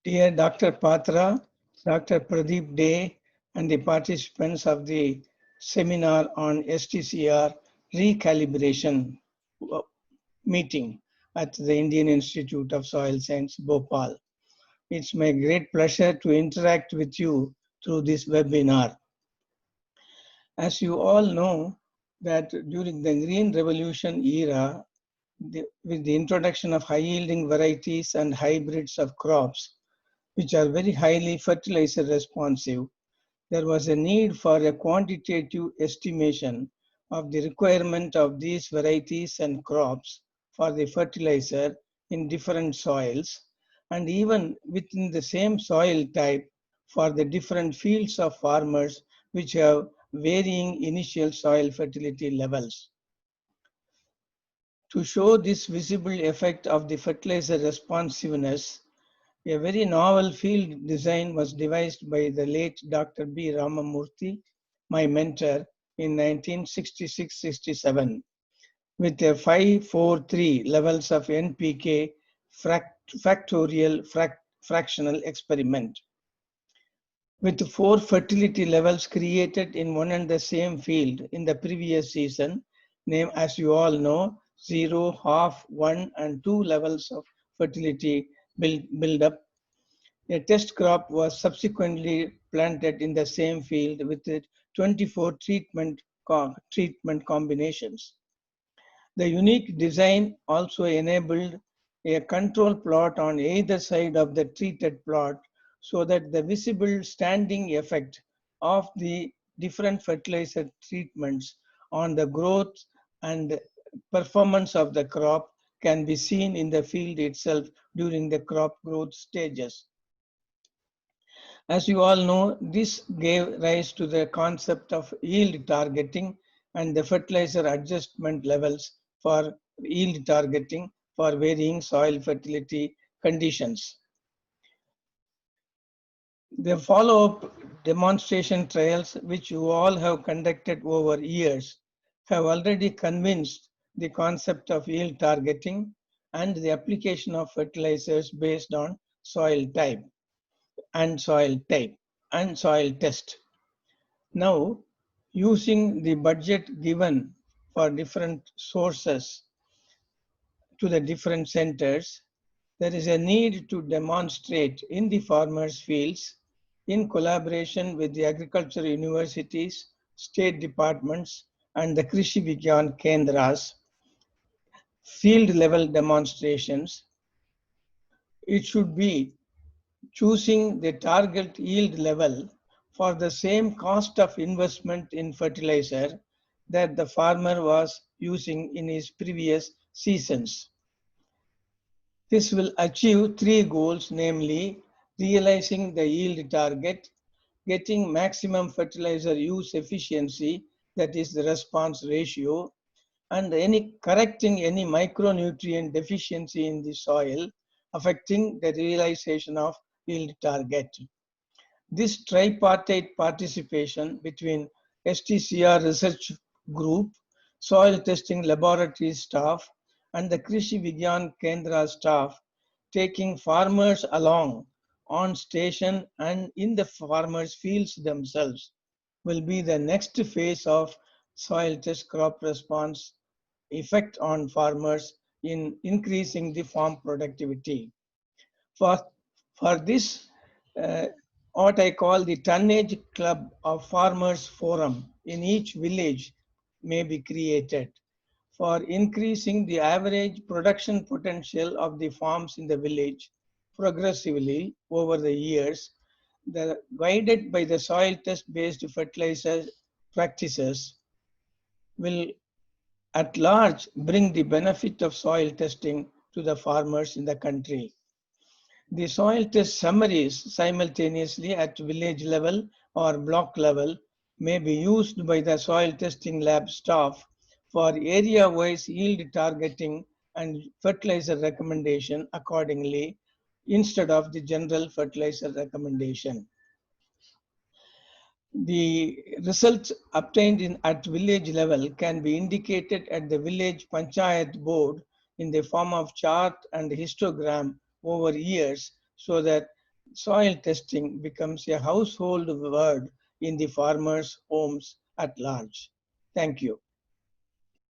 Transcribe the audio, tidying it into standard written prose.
Dear Dr. Patra, Dr. Pradeep Day, and the participants of the seminar on STCR recalibration meeting at the Indian Institute of Soil Science, Bhopal. It's my great pleasure to interact with you through this webinar. As you all know, that during the Green Revolution era, with the introduction of high-yielding varieties and hybrids of crops, which are very highly fertilizer responsive, there was a need for a quantitative estimation of the requirement of these varieties and crops for the fertilizer in different soils, and even within the same soil type for the different fields of farmers which have varying initial soil fertility levels. To show this visible effect of the fertilizer responsiveness, a very novel field design was devised by the late Dr. B. Ramamurthy, my mentor, in 1966-67, with a 5-4-3 levels of NPK factorial fractional experiment. With 4 fertility levels created in one and the same field in the previous season, named as you all know, 0, half, 1, and 2 levels of fertility build up. A test crop was subsequently planted in the same field with 24 treatment combinations. The unique design also enabled a control plot on either side of the treated plot so that the visible standing effect of the different fertilizer treatments on the growth and performance of the crop can be seen in the field itself during the crop growth stages. As you all know, this gave rise to the concept of yield targeting and the fertilizer adjustment levels for yield targeting for varying soil fertility conditions. The follow-up demonstration trials, which you all have conducted over years, have already convinced the concept of yield targeting and the application of fertilizers based on soil type and soil test. Now, using the budget given for different sources to the different centers, there is a need to demonstrate in the farmers' fields in collaboration with the agriculture universities, state departments, and the Krishi Vigyan Kendras, field level demonstrations. It should be choosing the target yield level for the same cost of investment in fertilizer that the farmer was using in his previous seasons. This will achieve 3 goals, namely realizing the yield target, getting maximum fertilizer use efficiency, that is the response ratio, and correcting any micronutrient deficiency in the soil affecting the realization of yield target. This tripartite participation between STCR research group, soil testing laboratory staff, and the Krishi Vigyan Kendra staff, taking farmers along on station and in the farmers' fields themselves, will be the next phase of soil test crop response effect on farmers in increasing the farm productivity. For this, what I call the tonnage club of farmers forum in each village may be created for increasing the average production potential of the farms in the village progressively over the years, guided by the soil test based fertilizer practices will at large bring the benefit of soil testing to the farmers in the country. The soil test summaries simultaneously at village level or block level may be used by the soil testing lab staff for area-wise yield targeting and fertilizer recommendation accordingly instead of the general fertilizer recommendation. The results obtained at village level can be indicated at the village panchayat board in the form of chart and histogram over years so that soil testing becomes a household word in the farmers' homes at large. Thank you.